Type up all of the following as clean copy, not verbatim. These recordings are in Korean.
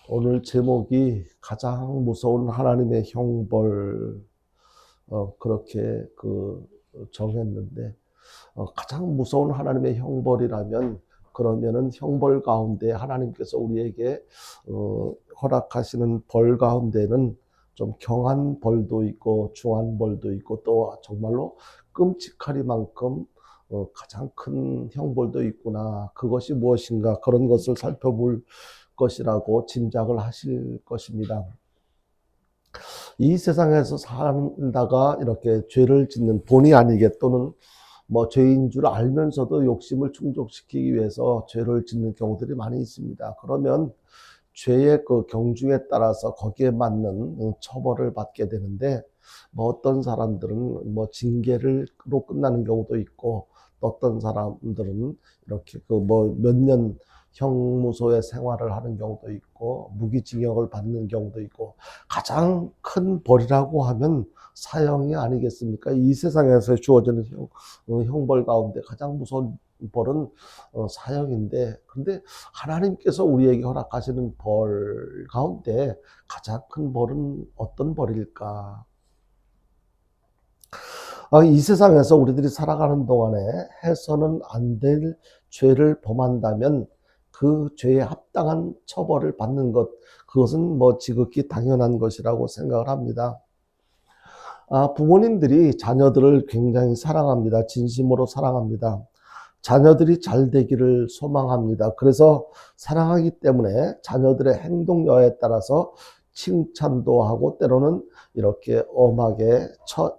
오늘 제목이 가장 무서운 하나님의 형벌, 그렇게 정했는데, 가장 무서운 하나님의 형벌이라면, 그러면은 형벌 가운데 하나님께서 우리에게, 허락하시는 벌 가운데는 좀 경한 벌도 있고, 중한 벌도 있고, 또 정말로 끔찍하리만큼 가장 큰 형벌도 있구나. 그것이 무엇인가, 그런 것을 살펴볼 것이라고 짐작을 하실 것입니다. 이 세상에서 살다가 이렇게 죄를 짓는 본의 아니게 또는 뭐 죄인 줄 알면서도 욕심을 충족시키기 위해서 죄를 짓는 경우들이 많이 있습니다. 그러면 죄의 그 경중에 따라서 거기에 맞는 처벌을 받게 되는데, 뭐 어떤 사람들은 뭐 징계로 끝나는 경우도 있고, 또 어떤 사람들은 이렇게 그 뭐 몇 년 형무소에 생활을 하는 경우도 있고, 무기징역을 받는 경우도 있고, 가장 큰 벌이라고 하면 사형이 아니겠습니까? 이 세상에서 주어지는 형벌 가운데 가장 무서운 벌은 사형인데, 근데 하나님께서 우리에게 허락하시는 벌 가운데 가장 큰 벌은 어떤 벌일까? 이 세상에서 우리들이 살아가는 동안에 해서는 안 될 죄를 범한다면 그 죄에 합당한 처벌을 받는 것, 그것은 뭐 지극히 당연한 것이라고 생각을 합니다. 부모님들이 자녀들을 굉장히 사랑합니다. 진심으로 사랑합니다. 자녀들이 잘 되기를 소망합니다. 그래서 사랑하기 때문에 자녀들의 행동 여하에 따라서 칭찬도 하고 때로는 이렇게 엄하게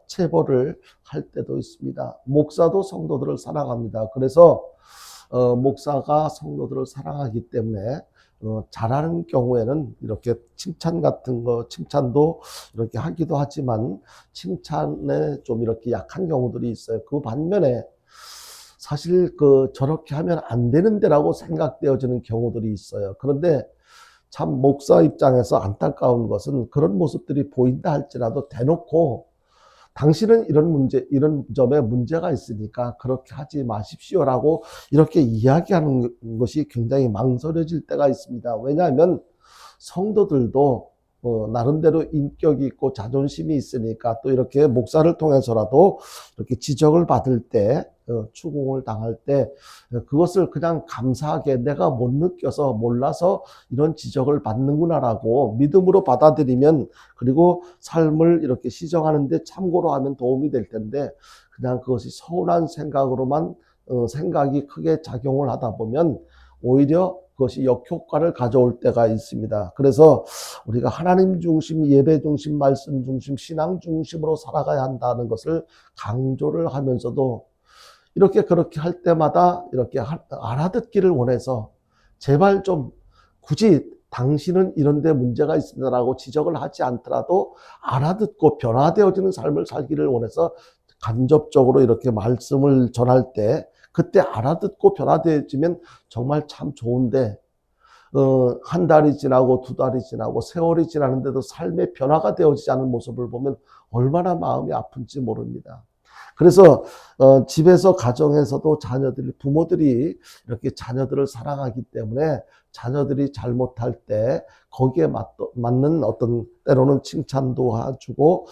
체벌을 할 때도 있습니다. 목사도 성도들을 사랑합니다. 그래서 목사가 성도들을 사랑하기 때문에 잘하는 경우에는 이렇게 칭찬 같은 거, 칭찬도 이렇게 하기도 하지만 칭찬에 좀 이렇게 약한 경우들이 있어요. 그 반면에 사실 저렇게 하면 안 되는데라고 생각되어지는 경우들이 있어요. 그런데 참 목사 입장에서 안타까운 것은 그런 모습들이 보인다 할지라도 대놓고 당신은 이런 점에 문제가 있으니까 그렇게 하지 마십시오라고 이렇게 이야기하는 것이 굉장히 망설여질 때가 있습니다. 왜냐하면 성도들도 나름대로 인격이 있고 자존심이 있으니까 또 이렇게 목사를 통해서라도 이렇게 지적을 받을 때, 추궁을 당할 때 그것을 그냥 감사하게 내가 못 느껴서 몰라서 이런 지적을 받는구나라고 믿음으로 받아들이면, 그리고 삶을 이렇게 시정하는데 참고로 하면 도움이 될 텐데, 그냥 그것이 서운한 생각으로만 생각이 크게 작용을 하다 보면 오히려 그것이 역효과를 가져올 때가 있습니다. 그래서 우리가 하나님 중심, 예배 중심, 말씀 중심, 신앙 중심으로 살아가야 한다는 것을 강조를 하면서도 이렇게 그렇게 할 때마다 이렇게 알아듣기를 원해서 제발 좀 굳이 당신은 이런 데 문제가 있습니다라고 지적을 하지 않더라도 알아듣고 변화되어지는 삶을 살기를 원해서 간접적으로 이렇게 말씀을 전할 때 그때 알아듣고 변화되어지면 정말 참 좋은데, 한 달이 지나고 두 달이 지나고 세월이 지나는데도 삶의 변화가 되어지지 않은 모습을 보면 얼마나 마음이 아픈지 모릅니다. 그래서 집에서 가정에서도 부모들이 이렇게 자녀들을 사랑하기 때문에 자녀들이 잘못할 때 거기에 맞는 어떤 때로는 칭찬도 해주고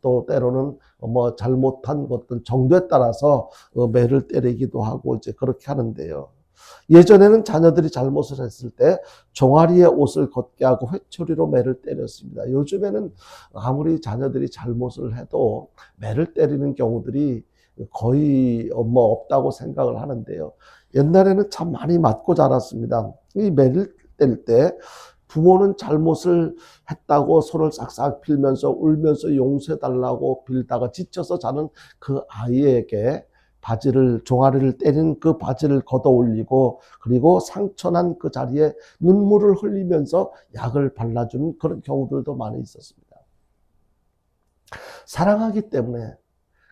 또 때로는 뭐 잘못한 어떤 정도에 따라서 매를 때리기도 하고 이제 그렇게 하는데요. 예전에는 자녀들이 잘못을 했을 때 종아리에 옷을 걷게 하고 회초리로 매를 때렸습니다. 요즘에는 아무리 자녀들이 잘못을 해도 매를 때리는 경우들이 거의 뭐 없다고 생각을 하는데요. 옛날에는 참 많이 맞고 자랐습니다. 이 매를 때릴 때 부모는 잘못을 했다고 손을 싹싹 빌면서 울면서 용서해달라고 빌다가 지쳐서 자는 그 아이에게 종아리를 때린 그 바지를 걷어 올리고, 그리고 상처난 그 자리에 눈물을 흘리면서 약을 발라주는 그런 경우들도 많이 있었습니다. 사랑하기 때문에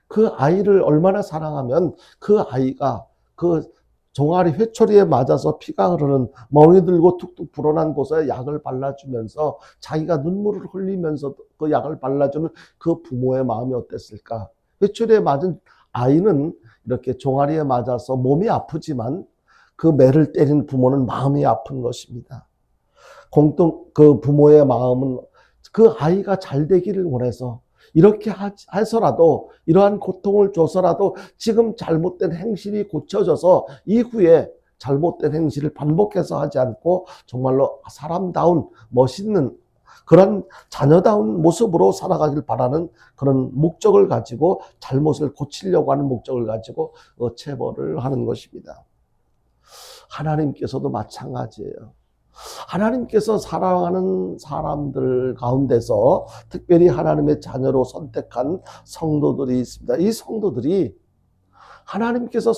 그 아이를 얼마나 사랑하면 그 아이가 그 종아리 회초리에 맞아서 피가 흐르는 멍이 들고 툭툭 불어난 곳에 약을 발라주면서 자기가 눈물을 흘리면서 그 약을 발라주는 그 부모의 마음이 어땠을까? 회초리에 맞은 아이는 이렇게 종아리에 맞아서 몸이 아프지만 그 매를 때린 부모는 마음이 아픈 것입니다. 그 부모의 마음은 그 아이가 잘 되기를 원해서 이렇게 해서라도 이러한 고통을 줘서라도 지금 잘못된 행실이 고쳐져서 이후에 잘못된 행실을 반복해서 하지 않고 정말로 사람다운 멋있는 그런 자녀다운 모습으로 살아가길 바라는 그런 목적을 가지고 잘못을 고치려고 하는 목적을 가지고 체벌을 하는 것입니다. 하나님께서도 마찬가지예요. 하나님께서 사랑하는 사람들 가운데서 특별히 하나님의 자녀로 선택한 성도들이 있습니다. 이 성도들이 하나님께서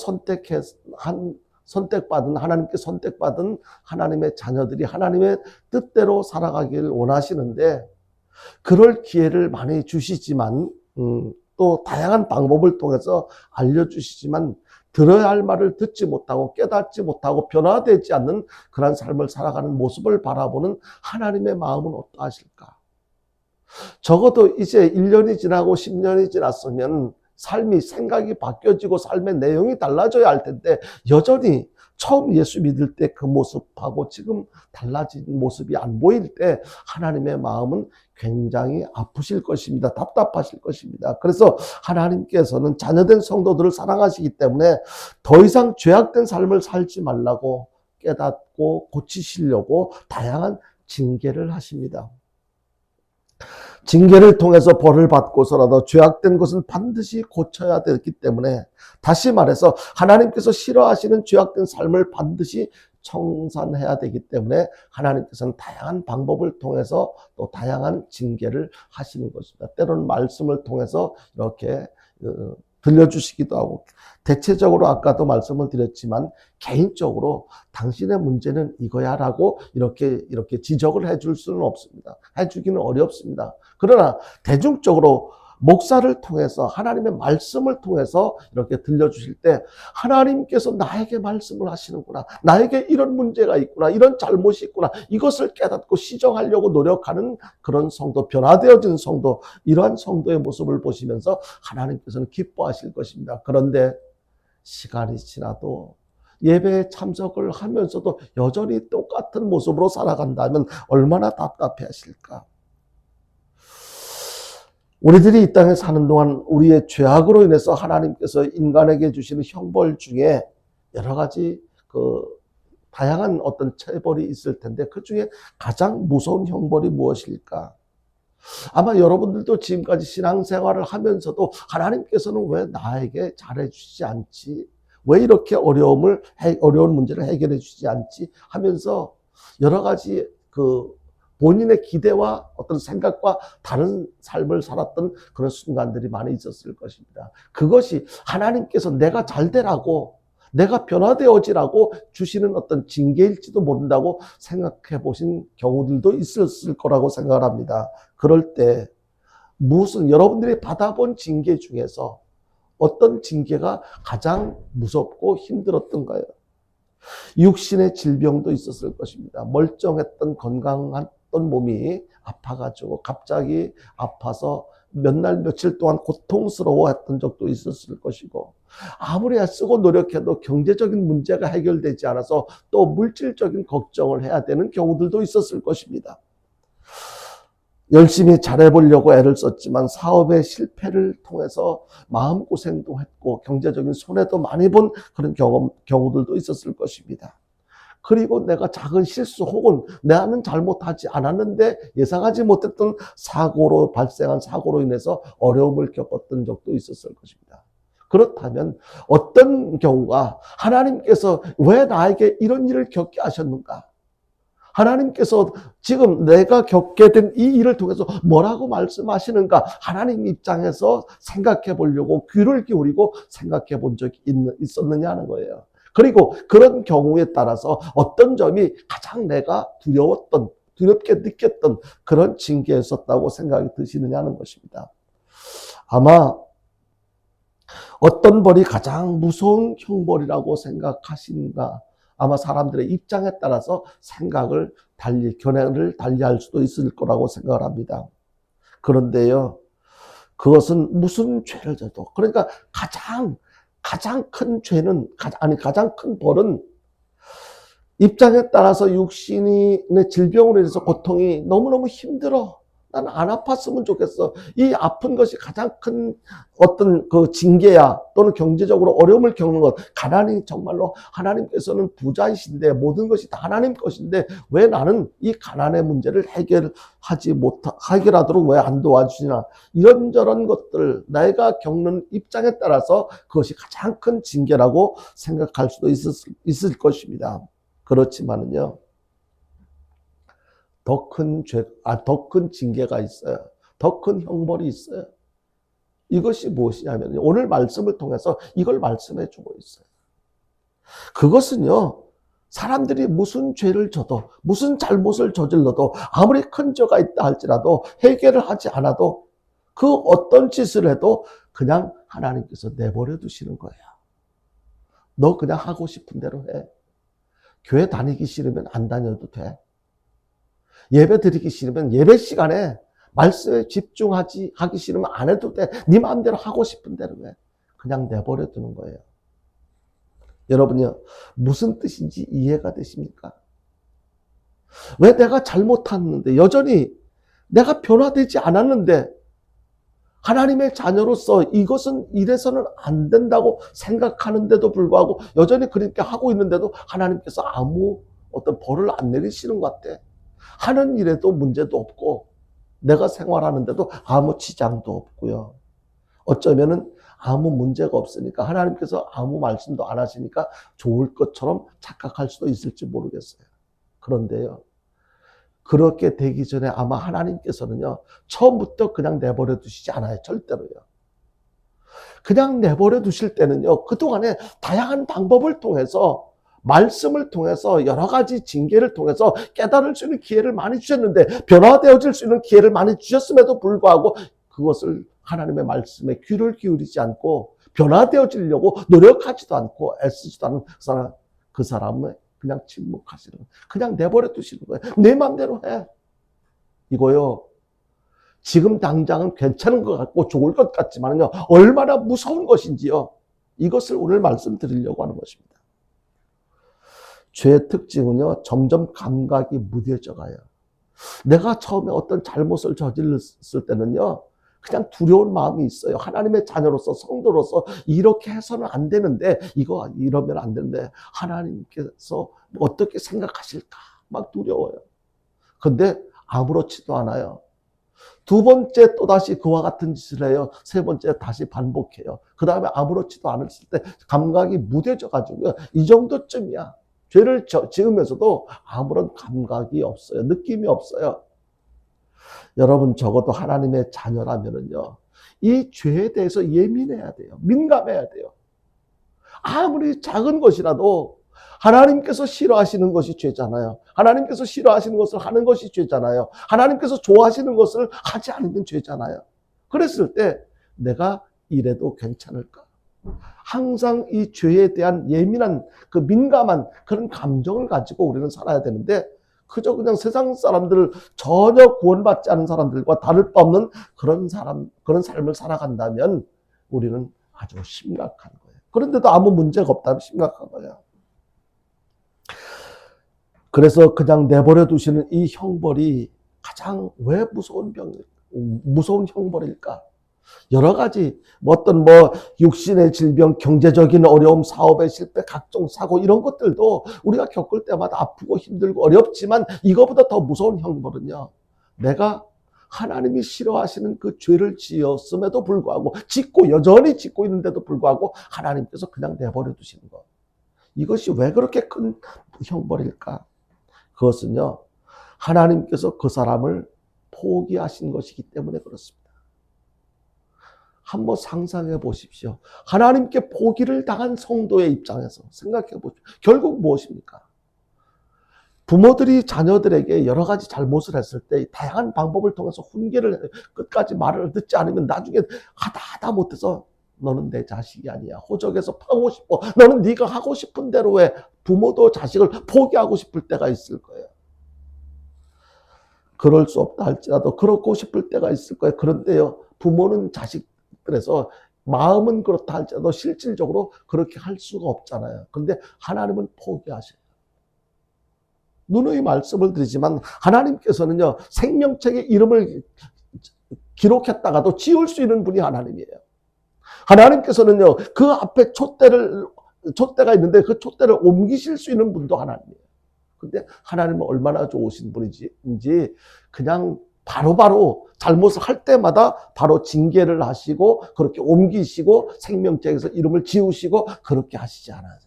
하나님께 선택받은 하나님의 자녀들이 하나님의 뜻대로 살아가길 원하시는데 그럴 기회를 많이 주시지만 또 다양한 방법을 통해서 알려주시지만 들어야 할 말을 듣지 못하고 깨닫지 못하고 변화되지 않는 그런 삶을 살아가는 모습을 바라보는 하나님의 마음은 어떠하실까? 적어도 이제 1년이 지나고 10년이 지났으면 삶이 생각이 바뀌어지고 삶의 내용이 달라져야 할 텐데 여전히 처음 예수 믿을 때 그 모습하고 지금 달라진 모습이 안 보일 때 하나님의 마음은 굉장히 아프실 것입니다. 답답하실 것입니다. 그래서 하나님께서는 자녀된 성도들을 사랑하시기 때문에 더 이상 죄악된 삶을 살지 말라고 깨닫고 고치시려고 다양한 징계를 하십니다. 징계를 통해서 벌을 받고서라도 죄악된 것은 반드시 고쳐야 되기 때문에 다시 말해서 하나님께서 싫어하시는 죄악된 삶을 반드시 청산해야 되기 때문에 하나님께서는 다양한 방법을 통해서 또 다양한 징계를 하시는 것입니다. 때로는 말씀을 통해서 이렇게 들려주시기도 하고 대체적으로 아까도 말씀을 드렸지만 개인적으로 당신의 문제는 이거야 라고 이렇게 지적을 해줄 수는 없습니다. 해주기는 어렵습니다. 그러나 대중적으로 목사를 통해서 하나님의 말씀을 통해서 이렇게 들려주실 때 하나님께서 나에게 말씀을 하시는구나. 나에게 이런 문제가 있구나. 이런 잘못이 있구나. 이것을 깨닫고 시정하려고 노력하는 그런 성도, 변화되어진 성도, 이러한 성도의 모습을 보시면서 하나님께서는 기뻐하실 것입니다. 그런데 시간이 지나도 예배에 참석을 하면서도 여전히 똑같은 모습으로 살아간다면 얼마나 답답해 하실까? 우리들이 이 땅에 사는 동안 우리의 죄악으로 인해서 하나님께서 인간에게 주시는 형벌 중에 여러 가지 다양한 어떤 체벌이 있을 텐데 그 중에 가장 무서운 형벌이 무엇일까? 아마 여러분들도 지금까지 신앙생활을 하면서도 하나님께서는 왜 나에게 잘해주시지 않지? 왜 이렇게 어려운 문제를 해결해 주시지 않지? 하면서 여러 가지 본인의 기대와 어떤 생각과 다른 삶을 살았던 그런 순간들이 많이 있었을 것입니다. 그것이 하나님께서 내가 잘 되라고, 내가 변화되어지라고 주시는 어떤 징계일지도 모른다고 생각해 보신 경우들도 있었을 거라고 생각을 합니다. 그럴 때 여러분들이 받아본 징계 중에서 어떤 징계가 가장 무섭고 힘들었던가요? 육신의 질병도 있었을 것입니다. 멀쩡했던 건강한 몸이 아파가지고 갑자기 아파서 몇 날 며칠 동안 고통스러워했던 적도 있었을 것이고 아무리 쓰고 노력해도 경제적인 문제가 해결되지 않아서 또 물질적인 걱정을 해야 되는 경우들도 있었을 것입니다. 열심히 잘해보려고 애를 썼지만 사업의 실패를 통해서 마음고생도 했고 경제적인 손해도 많이 본 그런 경우들도 있었을 것입니다. 그리고 내가 작은 실수 혹은 나는 잘못하지 않았는데 예상하지 못했던 발생한 사고로 인해서 어려움을 겪었던 적도 있었을 것입니다. 그렇다면 어떤 경우가 하나님께서 왜 나에게 이런 일을 겪게 하셨는가? 하나님께서 지금 내가 겪게 된 이 일을 통해서 뭐라고 말씀하시는가? 하나님 입장에서 생각해 보려고 귀를 기울이고 생각해 본 적이 있었느냐 하는 거예요. 그리고 그런 경우에 따라서 어떤 점이 가장 내가 두렵게 느꼈던 그런 징계였었다고 생각이 드시느냐는 것입니다. 아마 어떤 벌이 가장 무서운 형벌이라고 생각하신가? 아마 사람들의 입장에 따라서 견해를 달리할 수도 있을 거라고 생각을 합니다. 그런데요, 그것은 무슨 죄를 져도, 그러니까 가장 큰 벌은 입장에 따라서 육신의 질병으로 인해서 고통이 너무너무 힘들어. 난 안 아팠으면 좋겠어. 이 아픈 것이 가장 큰 어떤 그 징계야. 또는 경제적으로 어려움을 겪는 것. 가난이 정말로 하나님께서는 부자이신데 모든 것이 다 하나님 것인데 왜 나는 이 가난의 문제를 해결하도록 왜 안 도와주시나. 이런저런 것들 내가 겪는 입장에 따라서 그것이 가장 큰 징계라고 생각할 수도 있을 것입니다. 그렇지만은요. 더 큰 징계가 있어요. 더 큰 형벌이 있어요. 이것이 무엇이냐면 오늘 말씀을 통해서 이걸 말씀해 주고 있어요. 그것은요. 사람들이 무슨 죄를 져도 무슨 잘못을 저질러도 아무리 큰 죄가 있다 할지라도 해결을 하지 않아도 그 어떤 짓을 해도 그냥 하나님께서 내버려 두시는 거예요. 너 그냥 하고 싶은 대로 해. 교회 다니기 싫으면 안 다녀도 돼. 예배 드리기 싫으면 예배 시간에 말씀에 하기 싫으면 안 해도 돼. 네 마음대로 하고 싶은 대로 해. 그냥 내버려 두는 거예요. 여러분요, 무슨 뜻인지 이해가 되십니까? 왜 내가 잘못했는데, 여전히 내가 변화되지 않았는데, 하나님의 자녀로서 이것은 이래서는 안 된다고 생각하는데도 불구하고 여전히 그렇게 하고 있는데도 하나님께서 아무 어떤 벌을 안 내리시는 것 같아. 하는 일에도 문제도 없고 내가 생활하는데도 아무 지장도 없고요. 어쩌면은 아무 문제가 없으니까 하나님께서 아무 말씀도 안 하시니까 좋을 것처럼 착각할 수도 있을지 모르겠어요. 그런데요. 그렇게 되기 전에 아마 하나님께서는요. 처음부터 그냥 내버려 두시지 않아요. 절대로요. 그냥 내버려 두실 때는요. 그동안에 다양한 방법을 통해서 말씀을 통해서 여러 가지 징계를 통해서 깨달을 수 있는 기회를 많이 주셨는데 변화되어질 수 있는 기회를 많이 주셨음에도 불구하고 그것을 하나님의 말씀에 귀를 기울이지 않고 변화되어지려고 노력하지도 않고 애쓰지도 않은 그 사람은 그냥 침묵하시는 거예요. 그냥 내버려 두시는 거예요. 내 마음대로 해. 이거요. 지금 당장은 괜찮은 것 같고 좋을 것 같지만요. 얼마나 무서운 것인지요. 이것을 오늘 말씀드리려고 하는 것입니다. 죄의 특징은요. 점점 감각이 무뎌져 가요. 내가 처음에 어떤 잘못을 저질렀을 때는요. 그냥 두려운 마음이 있어요. 하나님의 자녀로서 성도로서 이렇게 해서는 안 되는데 이러면 안 되는데 하나님께서 어떻게 생각하실까 막 두려워요. 근데 아무렇지도 않아요. 두 번째 또다시 그와 같은 짓을 해요. 세 번째 다시 반복해요. 그 다음에 아무렇지도 않았을 때 감각이 무뎌져 가지고요. 이 정도쯤이야. 죄를 지으면서도 아무런 감각이 없어요. 느낌이 없어요. 여러분 적어도 하나님의 자녀라면은요. 이 죄에 대해서 예민해야 돼요. 민감해야 돼요. 아무리 작은 것이라도 하나님께서 싫어하시는 것이 죄잖아요. 하나님께서 싫어하시는 것을 하는 것이 죄잖아요. 하나님께서 좋아하시는 것을 하지 않으면 죄잖아요. 그랬을 때 내가 이래도 괜찮을까? 항상 이 죄에 대한 예민한 그 민감한 그런 감정을 가지고 우리는 살아야 되는데 그저 그냥 세상 사람들 전혀 구원받지 않은 사람들과 다를 바 없는 그런 삶을 살아간다면 우리는 아주 심각한 거예요. 그런데도 아무 문제가 없다면 심각한 거예요. 그래서 그냥 내버려 두시는 이 형벌이 가장 왜 무서운 형벌일까? 여러 가지 어떤 육신의 질병, 경제적인 어려움, 사업의 실패, 각종 사고 이런 것들도 우리가 겪을 때마다 아프고 힘들고 어렵지만 이거보다 더 무서운 형벌은요. 내가 하나님이 싫어하시는 그 죄를 지었음에도 불구하고 여전히 짓고 있는데도 불구하고 하나님께서 그냥 내버려 두시는 것. 이것이 왜 그렇게 큰 형벌일까? 그것은요. 하나님께서 그 사람을 포기하신 것이기 때문에 그렇습니다. 한번 상상해 보십시오. 하나님께 포기를 당한 성도의 입장에서 생각해 보십시오. 결국 무엇입니까? 부모들이 자녀들에게 여러 가지 잘못을 했을 때 다양한 방법을 통해서 훈계를 끝까지 말을 듣지 않으면 나중에 하다 못해서 너는 내 자식이 아니야. 호적에서 파고 싶어. 너는 네가 하고 싶은 대로 해. 부모도 자식을 포기하고 싶을 때가 있을 거예요. 그럴 수 없다 할지라도 그러고 싶을 때가 있을 거예요. 그런데요. 부모는 자식들에서 마음은 그렇다 할지라도 실질적으로 그렇게 할 수가 없잖아요. 그런데 하나님은 포기하셔요. 누누이 말씀을 드리지만 하나님께서는요, 생명책에 이름을 기록했다가도 지울 수 있는 분이 하나님이에요. 하나님께서는요, 그 앞에 촛대가 있는데 그 촛대를 옮기실 수 있는 분도 하나님이에요. 근데 하나님은 얼마나 좋으신 분인지 그냥 바로바로 잘못을 할 때마다 바로 징계를 하시고 그렇게 옮기시고 생명책에서 이름을 지우시고 그렇게 하시지 않아요.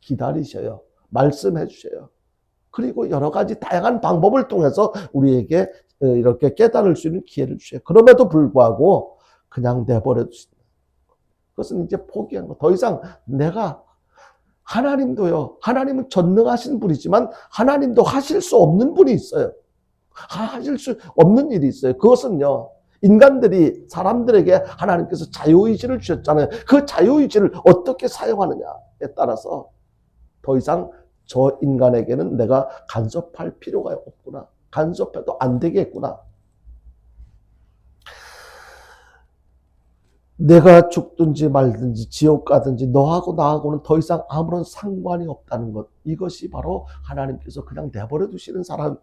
기다리셔요. 말씀해 주셔요. 그리고 여러 가지 다양한 방법을 통해서 우리에게 이렇게 깨달을 수 있는 기회를 주셔요. 그럼에도 불구하고 그냥 내버려 두신다. 그것은 이제 포기한 거. 더 이상 내가 하나님도요. 하나님은 전능하신 분이지만 하나님도 하실 수 없는 분이 있어요. 하실 수 없는 일이 있어요. 그것은요. 인간들이 사람들에게 하나님께서 자유의지를 주셨잖아요. 그 자유의지를 어떻게 사용하느냐에 따라서 더 이상 저 인간에게는 내가 간섭할 필요가 없구나. 간섭해도 안 되겠구나. 내가 죽든지 말든지 지옥 가든지 너하고 나하고는 더 이상 아무런 상관이 없다는 것. 이것이 바로 하나님께서 그냥 내버려 두시는 사람.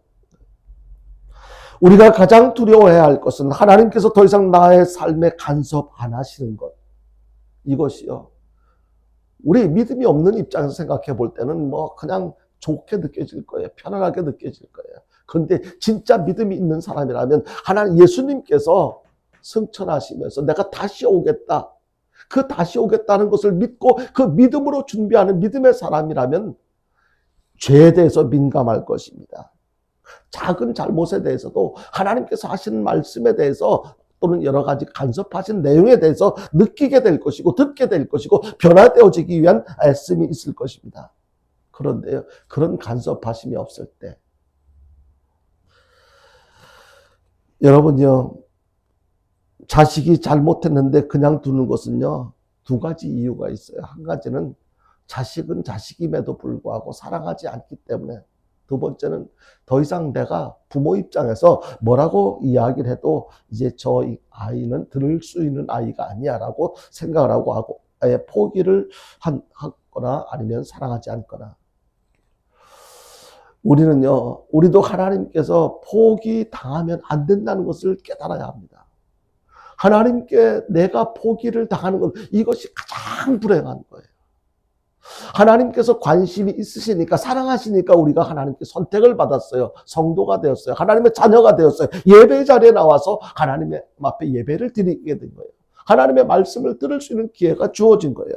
우리가 가장 두려워해야 할 것은 하나님께서 더 이상 나의 삶에 간섭 안 하시는 것. 이것이요. 우리 믿음이 없는 입장에서 생각해 볼 때는 뭐 그냥 좋게 느껴질 거예요. 편안하게 느껴질 거예요. 그런데 진짜 믿음이 있는 사람이라면 하나님 예수님께서 승천하시면서 내가 다시 오겠다. 그 다시 오겠다는 것을 믿고 그 믿음으로 준비하는 믿음의 사람이라면 죄에 대해서 민감할 것입니다. 작은 잘못에 대해서도 하나님께서 하시는 말씀에 대해서 또는 여러 가지 간섭하신 내용에 대해서 느끼게 될 것이고 듣게 될 것이고 변화되어지기 위한 애씀이 있을 것입니다. 그런데요, 그런 간섭하심이 없을 때 여러분요, 자식이 잘못했는데 그냥 두는 것은요, 두 가지 이유가 있어요. 한 가지는 자식은 자식임에도 불구하고 사랑하지 않기 때문에, 두 번째는 더 이상 내가 부모 입장에서 뭐라고 이야기를 해도 이제 저 아이는 들을 수 있는 아이가 아니야 라고 생각을 하고 아예 포기를 하거나 아니면 사랑하지 않거나. 우리도 하나님께서 포기 당하면 안 된다는 것을 깨달아야 합니다. 하나님께 내가 포기를 당하는 것, 이것이 가장 불행한 거예요. 하나님께서 관심이 있으시니까, 사랑하시니까 우리가 하나님께 선택을 받았어요. 성도가 되었어요. 하나님의 자녀가 되었어요. 예배 자리에 나와서 하나님의 앞에 예배를 드리게 된 거예요. 하나님의 말씀을 들을 수 있는 기회가 주어진 거예요.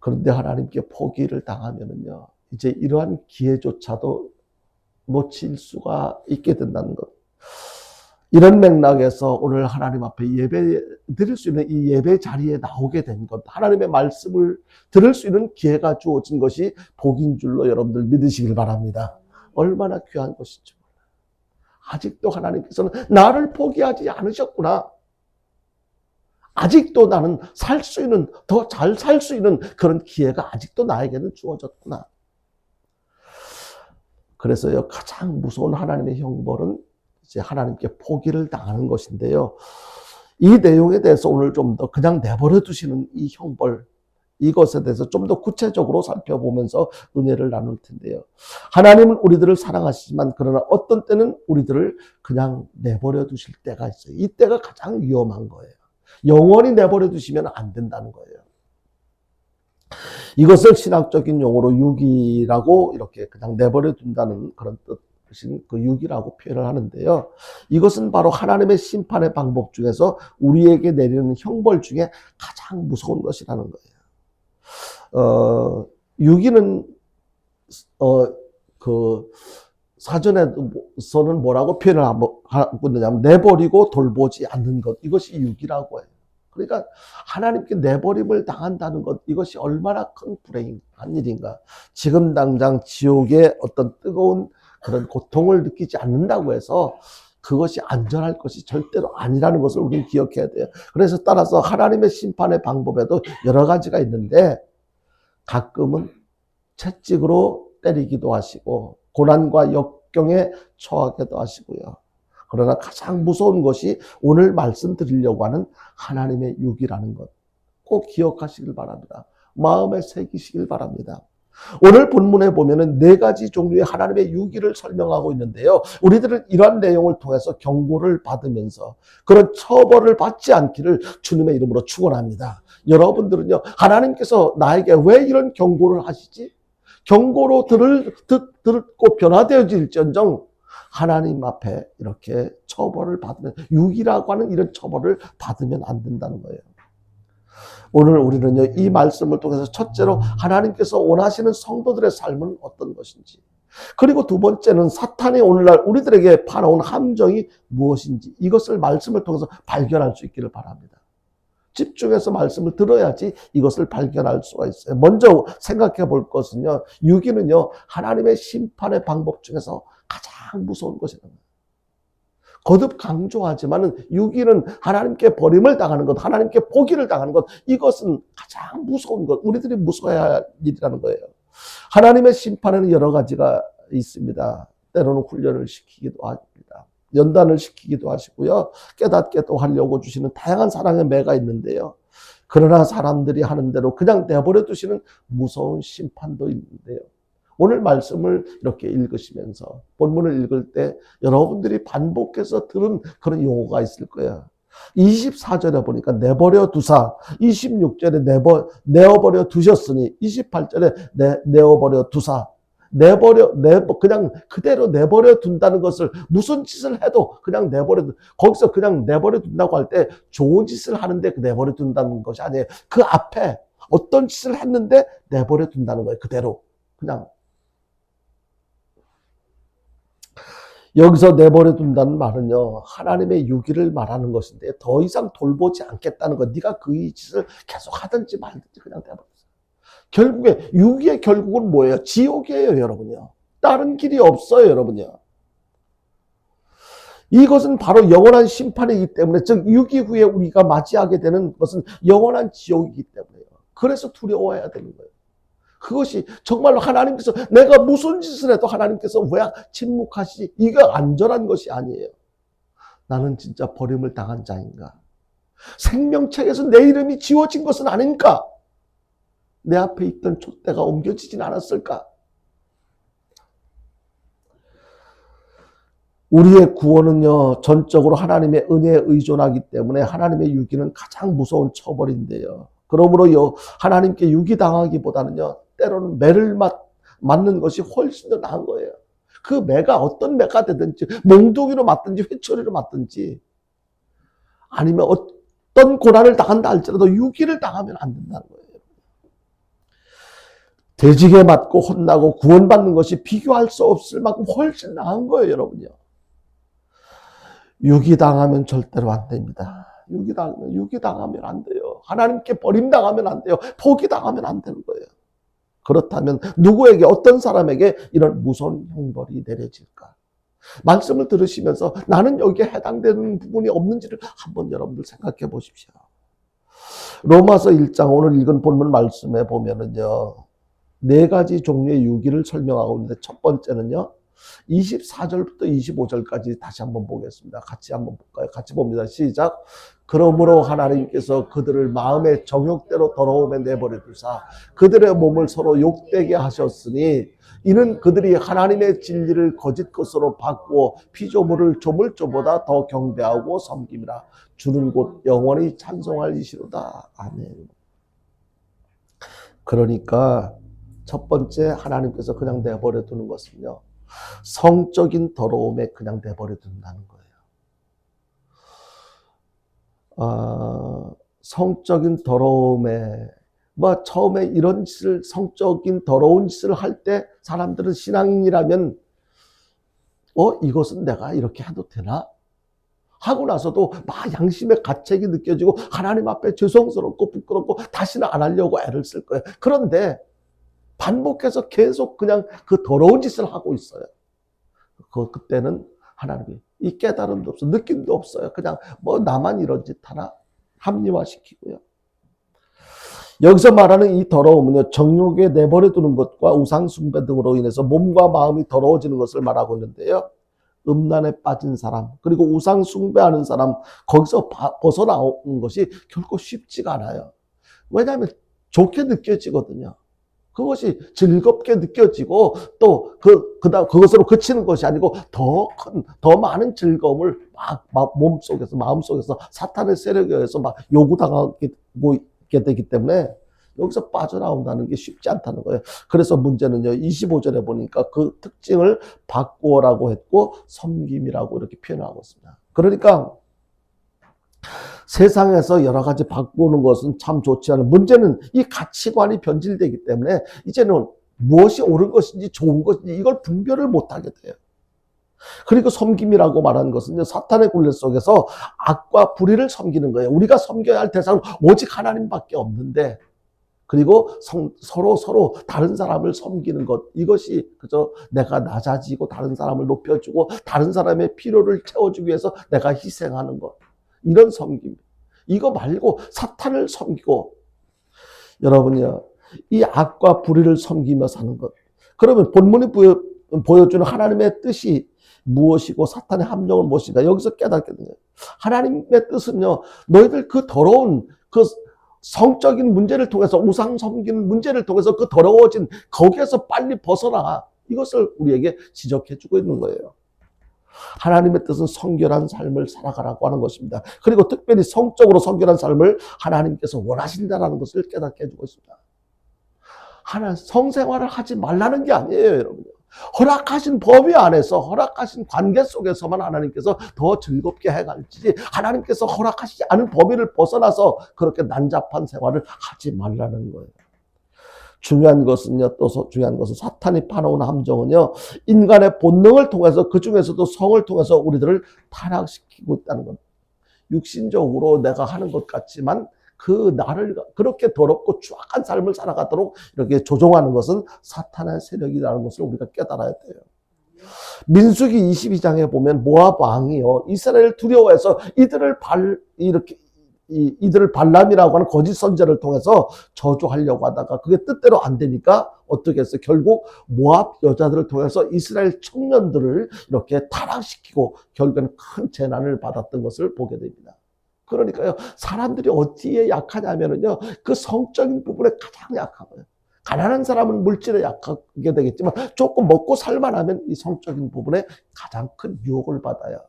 그런데 하나님께 포기를 당하면은요, 이제 이러한 기회조차도 놓칠 수가 있게 된다는 것. 이런 맥락에서 오늘 하나님 앞에 예배 드릴 수 있는 이 예배 자리에 나오게 된 것, 하나님의 말씀을 들을 수 있는 기회가 주어진 것이 복인 줄로 여러분들 믿으시길 바랍니다. 얼마나 귀한 것인지 몰라요. 아직도 하나님께서는 나를 포기하지 않으셨구나. 아직도 나는 살 수 있는, 더 잘 살 수 있는 그런 기회가 아직도 나에게는 주어졌구나. 그래서요, 가장 무서운 하나님의 형벌은 이제 하나님께 포기를 당하는 것인데요. 이 내용에 대해서 오늘 좀 더 그냥 내버려 두시는 이 형벌, 이것에 대해서 좀 더 구체적으로 살펴보면서 은혜를 나눌 텐데요. 하나님은 우리들을 사랑하시지만 그러나 어떤 때는 우리들을 그냥 내버려 두실 때가 있어요. 이때가 가장 위험한 거예요. 영원히 내버려 두시면 안 된다는 거예요. 이것을 신학적인 용어로 유기라고 이렇게 그냥 내버려 둔다는 그런 뜻인 그 유기라고 표현을 하는데요. 이것은 바로 하나님의 심판의 방법 중에서 우리에게 내리는 형벌 중에 가장 무서운 것이라는 거예요. 유기는 그 사전에서는 뭐라고 표현을 하고 있느냐면 내버리고 돌보지 않는 것, 이것이 유기라고 해요. 그러니까 하나님께 내버림을 당한다는 것, 이것이 얼마나 큰 불행한 일인가. 지금 당장 지옥의 어떤 뜨거운 그런 고통을 느끼지 않는다고 해서 그것이 안전할 것이 절대로 아니라는 것을 우리는 기억해야 돼요. 그래서 따라서 하나님의 심판의 방법에도 여러 가지가 있는데 가끔은 채찍으로 때리기도 하시고 고난과 역경에 처하게도 하시고요. 그러나 가장 무서운 것이 오늘 말씀드리려고 하는 하나님의 유기라는 것. 꼭 기억하시길 바랍니다. 마음에 새기시길 바랍니다. 오늘 본문에 보면은 네 가지 종류의 하나님의 유기를 설명하고 있는데요. 우리들은 이러한 내용을 통해서 경고를 받으면서 그런 처벌을 받지 않기를 주님의 이름으로 축원합니다. 여러분들은요, 하나님께서 나에게 왜 이런 경고를 하시지? 경고로 듣고 변화되어질지언정 하나님 앞에 이렇게 처벌을 받으면, 유기라고 하는 이런 처벌을 받으면 안 된다는 거예요. 오늘 우리는요, 이 말씀을 통해서 첫째로 하나님께서 원하시는 성도들의 삶은 어떤 것인지, 그리고 두 번째는 사탄이 오늘날 우리들에게 파놓은 함정이 무엇인지, 이것을 말씀을 통해서 발견할 수 있기를 바랍니다. 집중해서 말씀을 들어야지 이것을 발견할 수가 있어요. 먼저 생각해 볼 것은요, 유기는요, 하나님의 심판의 방법 중에서 가장 무서운 것이라는 거예요. 거듭 강조하지만은 유기는 하나님께 버림을 당하는 것, 하나님께 포기를 당하는 것, 이것은 가장 무서운 것, 우리들이 무서워야 할 일이라는 거예요. 하나님의 심판에는 여러 가지가 있습니다. 때로는 훈련을 시키기도 합니다. 연단을 시키기도 하시고요. 깨닫게 또 하려고 주시는 다양한 사랑의 매가 있는데요. 그러나 사람들이 하는 대로 그냥 내버려 두시는 무서운 심판도 있는데요. 오늘 말씀을 이렇게 읽으시면서 본문을 읽을 때 여러분들이 반복해서 들은 그런 용어가 있을 거예요. 24절에 보니까 내버려 두사, 26절에 내어버려 두셨으니, 28절에 내어버려 두사, 그냥 그대로 내버려 둔다는 것을 무슨 짓을 해도 그냥 거기서 그냥 내버려 둔다고 할 때 좋은 짓을 하는데 내버려 둔다는 것이 아니에요. 그 앞에 어떤 짓을 했는데 내버려 둔다는 거예요. 그대로. 그냥. 여기서 내버려 둔다는 말은요, 하나님의 유기를 말하는 것인데 더 이상 돌보지 않겠다는 것. 네가 그 짓을 계속 하든지 말든지 그냥 내버려. 결국에 유기의 결국은 뭐예요? 지옥이에요, 여러분요. 다른 길이 없어요, 여러분요. 이것은 바로 영원한 심판이기 때문에, 즉 유기 후에 우리가 맞이하게 되는 것은 영원한 지옥이기 때문에요. 그래서 두려워해야 되는 거예요. 그것이 정말로 하나님께서 내가 무슨 짓을 해도 하나님께서 왜 침묵하시지? 이거 안전한 것이 아니에요. 나는 진짜 버림을 당한 자인가? 생명책에서 내 이름이 지워진 것은 아닌가? 내 앞에 있던 촛대가 옮겨지진 않았을까? 우리의 구원은요, 전적으로 하나님의 은혜에 의존하기 때문에 하나님의 유기는 가장 무서운 처벌인데요. 그러므로 하나님께 유기당하기보다는요, 때로는 매를 맞는 것이 훨씬 더 나은 거예요. 그 매가 어떤 매가 되든지, 몽둥이로 맞든지, 회초리로 맞든지, 아니면 어떤 고난을 당한다 할지라도 유기를 당하면 안 된다는 거예요. 돼지게 맞고 혼나고 구원받는 것이 비교할 수 없을 만큼 훨씬 나은 거예요, 여러분요. 유기당하면 절대로 안 됩니다. 유기당하면 안 돼요. 하나님께 버림당하면 안 돼요. 포기당하면 안 되는 거예요. 그렇다면 누구에게, 어떤 사람에게 이런 무서운 형벌이 내려질까? 말씀을 들으시면서 나는 여기에 해당되는 부분이 없는지를 한번 여러분들 생각해 보십시오. 로마서 1장 오늘 읽은 본문 말씀에 보면은요, 네 가지 종류의 유기를 설명하고 있는데, 첫 번째는요, 24절부터 25절까지 다시 한번 보겠습니다. 같이 한번 볼까요? 같이 봅니다. 시작. 그러므로 하나님께서 그들을 마음의 정욕대로 더러움에 내버려 두사 그들의 몸을 서로 욕되게 하셨으니, 이는 그들이 하나님의 진리를 거짓 것으로 바꾸어 피조물을 조물조보다 더 경배하고 섬김이라. 주는 곧 영원히 찬송할 이시로다. 아멘. 그러니까 첫 번째, 하나님께서 그냥 내버려 두는 것은요, 성적인 더러움에 그냥 내버려 둔다는 거예요. 성적인 더러움에, 처음에 이런 짓을, 성적인 더러운 짓을 할 때 사람들은 신앙인이라면 이것은 내가 이렇게 해도 되나? 하고 나서도 막 양심의 가책이 느껴지고 하나님 앞에 죄송스럽고 부끄럽고 다시는 안 하려고 애를 쓸 거예요. 그런데 반복해서 계속 그냥 그 더러운 짓을 하고 있어요. 그때는 하나님이 이 깨달음도 없어, 느낌도 없어요. 그냥 나만 이런 짓 하나? 합리화시키고요. 여기서 말하는 이 더러움은요, 정욕에 내버려 두는 것과 우상 숭배 등으로 인해서 몸과 마음이 더러워지는 것을 말하고 있는데요. 음란에 빠진 사람, 그리고 우상 숭배하는 사람, 거기서 벗어나오는 것이 결코 쉽지가 않아요. 왜냐하면 좋게 느껴지거든요. 그것이 즐겁게 느껴지고 또 그다음 그것으로 그치는 것이 아니고 더 많은 즐거움을 막 몸속에서, 마음속에서 사탄의 세력에 의해서 막 요구당하고 있게 되기 때문에 여기서 빠져나온다는 게 쉽지 않다는 거예요. 그래서 문제는요, 25절에 보니까 그 특징을 바꾸어라고 했고, 섬김이라고 이렇게 표현하고 있습니다. 그러니까 세상에서 여러 가지 바꾸는 것은 참 좋지 않은, 문제는 이 가치관이 변질되기 때문에 이제는 무엇이 옳은 것인지 좋은 것인지 이걸 분별을 못하게 돼요. 그리고 섬김이라고 말하는 것은 사탄의 굴레 속에서 악과 불의를 섬기는 거예요. 우리가 섬겨야 할 대상은 오직 하나님밖에 없는데, 그리고 서로 다른 사람을 섬기는 것, 이것이 그저 내가 낮아지고 다른 사람을 높여주고 다른 사람의 필요를 채워주기 위해서 내가 희생하는 것, 이런 섬김. 이거 말고 사탄을 섬기고, 여러분이요, 이 악과 불의를 섬기며 사는 것. 그러면 본문이 보여주는 하나님의 뜻이 무엇이고 사탄의 함정은 무엇인가? 여기서 깨닫게 되는 거예요. 하나님의 뜻은요, 너희들 그 더러운 그 성적인 문제를 통해서, 우상 섬기는 문제를 통해서 그 더러워진 거기에서 빨리 벗어나, 이것을 우리에게 지적해주고 있는 거예요. 하나님의 뜻은 성결한 삶을 살아가라고 하는 것입니다. 그리고 특별히 성적으로 성결한 삶을 하나님께서 원하신다는 것을 깨닫게 해주고 있습니다. 성생활을 하지 말라는 게 아니에요, 여러분. 허락하신 범위 안에서, 허락하신 관계 속에서만 하나님께서 더 즐겁게 해갈지, 하나님께서 허락하시지 않은 범위를 벗어나서 그렇게 난잡한 생활을 하지 말라는 거예요. 중요한 것은요, 또 중요한 것은 사탄이 파놓은 함정은요, 인간의 본능을 통해서, 그 중에서도 성을 통해서 우리들을 타락시키고 있다는 겁니다. 육신적으로 내가 하는 것 같지만 그 나를 그렇게 더럽고 추악한 삶을 살아가도록 이렇게 조종하는 것은 사탄의 세력이라는 것을 우리가 깨달아야 돼요. 민수기 22장에 보면 모압 왕이요, 이스라엘을 두려워해서 이들을 발람이라고 하는 거짓 선지자를 통해서 저주하려고 하다가 그게 뜻대로 안 되니까 어떻게 했어요? 결국 모압 여자들을 통해서 이스라엘 청년들을 이렇게 타락시키고 결국에는 큰 재난을 받았던 것을 보게 됩니다. 그러니까요, 사람들이 어디에 약하냐면은요, 그 성적인 부분에 가장 약한 거예요. 가난한 사람은 물질에 약하게 되겠지만 조금 먹고 살만하면 이 성적인 부분에 가장 큰 유혹을 받아요.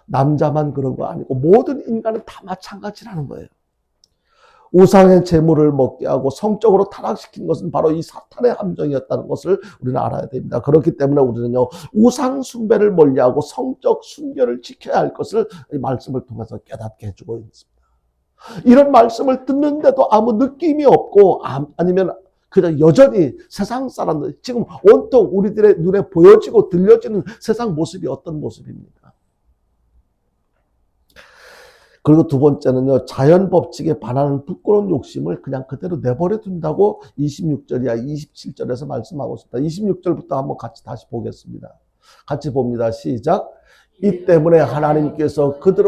남자만 그런 거 아니고 모든 인간은 다 마찬가지라는 거예요. 우상의 재물을 먹게 하고 성적으로 타락시킨 것은 바로 이 사탄의 함정이었다는 것을 우리는 알아야 됩니다. 그렇기 때문에 우리는요, 우상 숭배를 멀리하고 성적 순결을 지켜야 할 것을 이 말씀을 통해서 깨닫게 해주고 있습니다. 이런 말씀을 듣는데도 아무 느낌이 없고, 아니면 그냥 여전히 세상 사람들, 지금 온통 우리들의 눈에 보여지고 들려지는 세상 모습이 어떤 모습입니까? 그리고 두 번째는요, 자연 법칙에 반하는 부끄러운 욕심을 그냥 그대로 내버려 둔다고 26절이야 27절에서 말씀하고 있습니다. 26절부터 한번 같이 다시 보겠습니다. 같이 봅니다. 시작. 이 때문에 하나님께서 그들을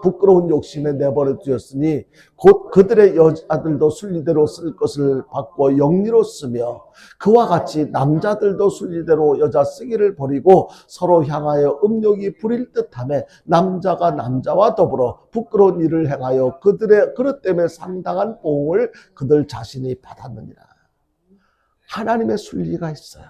부끄러운 욕심에 내버려 두었으니 곧 그들의 여자들도 순리대로 쓸 것을 바꿔 영리로 쓰며 그와 같이 남자들도 순리대로 여자 쓰기를 버리고 서로 향하여 음욕이 부릴 듯하며 남자가 남자와 더불어 부끄러운 일을 행하여 그들의 그릇 때문에 상당한 보응을 그들 자신이 받았느니라. 하나님의 순리가 있어요.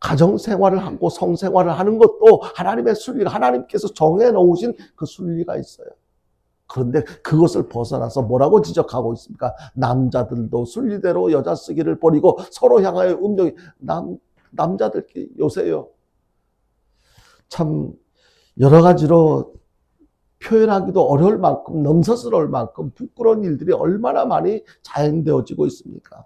가정생활을 하고 성생활을 하는 것도 하나님의 순리가, 하나님께서 정해놓으신 그 순리가 있어요. 그런데 그것을 벗어나서 뭐라고 지적하고 있습니까? 남자들도 순리대로 여자 쓰기를 버리고 서로 향하여 음욕이, 남자들끼리 요새요, 참 여러 가지로 표현하기도 어려울 만큼, 넘서스러울 만큼 부끄러운 일들이 얼마나 많이 자행되어지고 있습니까?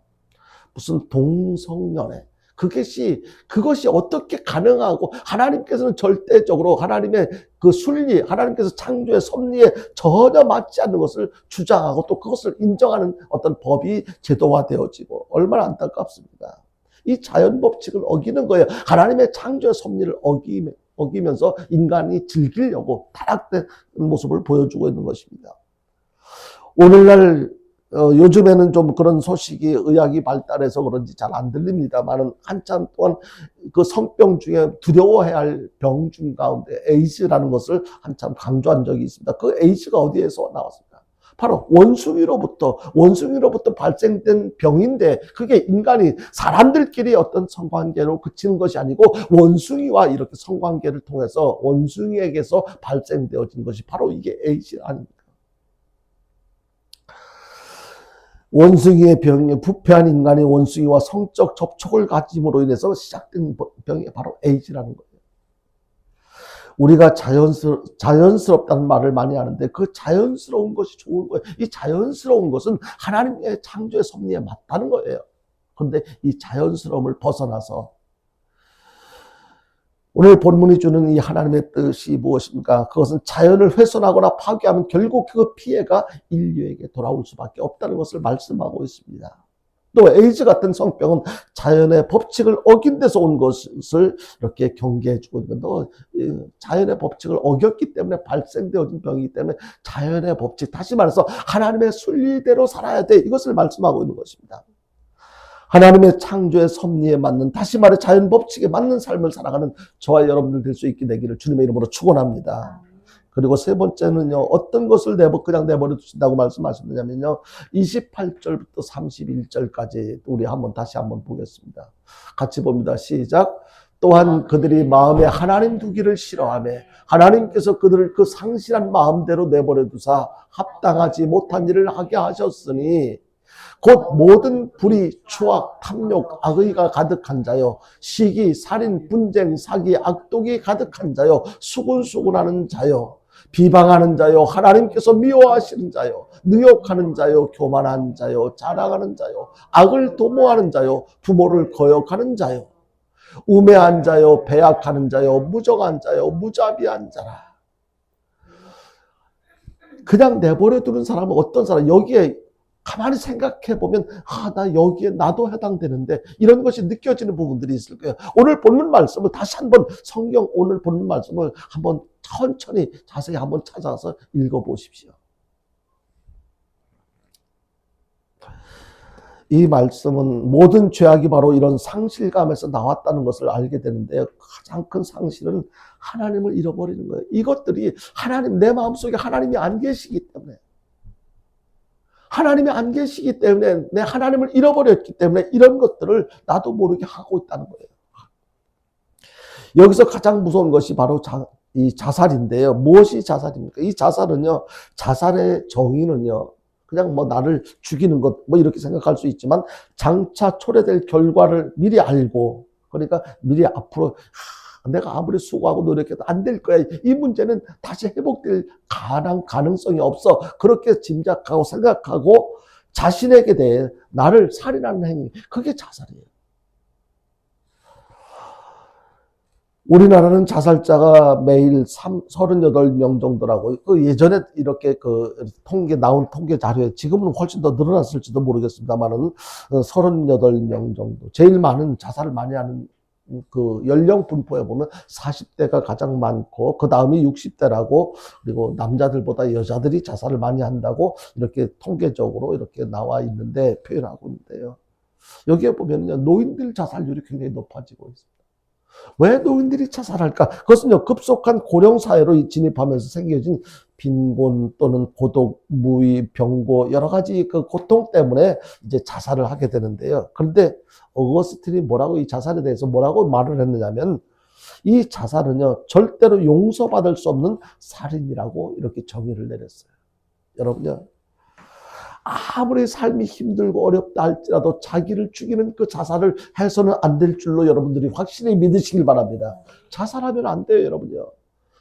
무슨 동성연애, 그것이 어떻게 가능하고, 하나님께서는 절대적으로 하나님의 그 순리, 하나님께서 창조의 섭리에 전혀 맞지 않는 것을 주장하고 또 그것을 인정하는 어떤 법이 제도화되어지고, 얼마나 안타깝습니다. 이 자연 법칙을 어기는 거예요. 하나님의 창조의 섭리를 어기면서 인간이 즐기려고 타락된 모습을 보여주고 있는 것입니다. 오늘날 요즘에는 좀 그런 소식이, 의학이 발달해서 그런지 잘 안 들립니다만은 한참 동안 그 성병 중에 두려워해야 할 병 중 가운데 에이즈라는 것을 한참 강조한 적이 있습니다. 그 에이즈가 어디에서 나왔습니까? 바로 원숭이로부터 발생된 병인데, 그게 인간이 사람들끼리 어떤 성관계로 그치는 것이 아니고 원숭이와 이렇게 성관계를 통해서 원숭이에게서 발생되어진 것이 바로 이게 에이즈 아닙니까? 원숭이의 병이, 부패한 인간이 원숭이와 성적 접촉을 가짐으로 인해서 시작된 병이 바로 에이즈라는 거예요. 우리가 자연스럽다는 말을 많이 하는데 그 자연스러운 것이 좋은 거예요. 이 자연스러운 것은 하나님의 창조의 섭리에 맞다는 거예요. 그런데 이 자연스러움을 벗어나서 오늘 본문이 주는 이 하나님의 뜻이 무엇입니까? 그것은 자연을 훼손하거나 파괴하면 결국 그 피해가 인류에게 돌아올 수밖에 없다는 것을 말씀하고 있습니다. 또 에이즈 같은 성병은 자연의 법칙을 어긴 데서 온 것을 이렇게 경계해 주고 있는 건데, 자연의 법칙을 어겼기 때문에 발생되어진 병이기 때문에 자연의 법칙, 다시 말해서 하나님의 순리대로 살아야 돼, 이것을 말씀하고 있는 것입니다. 하나님의 창조의 섭리에 맞는, 다시 말해 자연 법칙에 맞는 삶을 살아가는 저와 여러분들 될 수 있게 되기를 주님의 이름으로 축원합니다. 그리고 세 번째는요, 어떤 것을 그냥 내버려 두신다고 말씀하셨느냐면요, 28절부터 31절까지 우리 다시 한번 보겠습니다. 같이 봅니다. 시작. 또한 그들이 마음에 하나님 두기를 싫어하며 하나님께서 그들을 그 상실한 마음대로 내버려 두사 합당하지 못한 일을 하게 하셨으니 곧 모든 불의, 추악, 탐욕, 악의가 가득한 자요, 시기, 살인, 분쟁, 사기, 악독이 가득한 자요, 수군수군하는 자요, 비방하는 자요, 하나님께서 미워하시는 자요, 능욕하는 자요, 교만한 자요, 자랑하는 자요, 악을 도모하는 자요, 부모를 거역하는 자요, 우매한 자요, 배약하는 자요, 무정한 자요, 무자비한 자라. 그냥 내버려 두는 사람은 어떤 사람, 여기에 가만히 생각해 보면 나 여기에 나도 해당되는데, 이런 것이 느껴지는 부분들이 있을 거예요. 오늘 본문 말씀을 다시 한번, 성경 오늘 본문 말씀을 한번 천천히 자세히 한번 찾아서 읽어보십시오. 이 말씀은 모든 죄악이 바로 이런 상실감에서 나왔다는 것을 알게 되는데요, 가장 큰 상실은 하나님을 잃어버리는 거예요. 이것들이 내 마음속에 하나님이 안 계시기 때문에, 하나님이 안 계시기 때문에, 내 하나님을 잃어버렸기 때문에 이런 것들을 나도 모르게 하고 있다는 거예요. 여기서 가장 무서운 것이 바로 이 자살인데요. 무엇이 자살입니까? 이 자살은요, 자살의 정의는요, 그냥 나를 죽이는 것, 이렇게 생각할 수 있지만, 장차 초래될 결과를 미리 알고, 그러니까 미리 앞으로 내가 아무리 수고하고 노력해도 안 될 거야, 이 문제는 다시 회복될 가능성이 없어, 그렇게 짐작하고 생각하고 자신에게 대해 나를 살인하는 행위, 그게 자살이에요. 우리나라는 자살자가 매일 38명 정도라고, 예전에 이렇게 나온 통계 자료에, 지금은 훨씬 더 늘어났을지도 모르겠습니다만은 38명 정도. 제일 많은, 자살을 많이 하는 연령 분포에 보면 40대가 가장 많고, 그 다음이 60대라고, 그리고 남자들보다 여자들이 자살을 많이 한다고 이렇게 통계적으로 이렇게 나와 있는데, 표현하고 있는데요. 여기에 보면요, 노인들 자살률이 굉장히 높아지고 있습니다. 왜 노인들이 자살할까? 그것은요, 급속한 고령사회로 진입하면서 생겨진 빈곤 또는 고독, 무의, 병고, 여러 가지 그 고통 때문에 이제 자살을 하게 되는데요. 그런데 어거스틴이 이 자살에 대해서 뭐라고 말을 했느냐면, 이 자살은요, 절대로 용서받을 수 없는 살인이라고 이렇게 정의를 내렸어요. 여러분요, 아무리 삶이 힘들고 어렵다 할지라도 자기를 죽이는 그 자살을 해서는 안 될 줄로 여러분들이 확실히 믿으시길 바랍니다. 자살하면 안 돼요, 여러분요.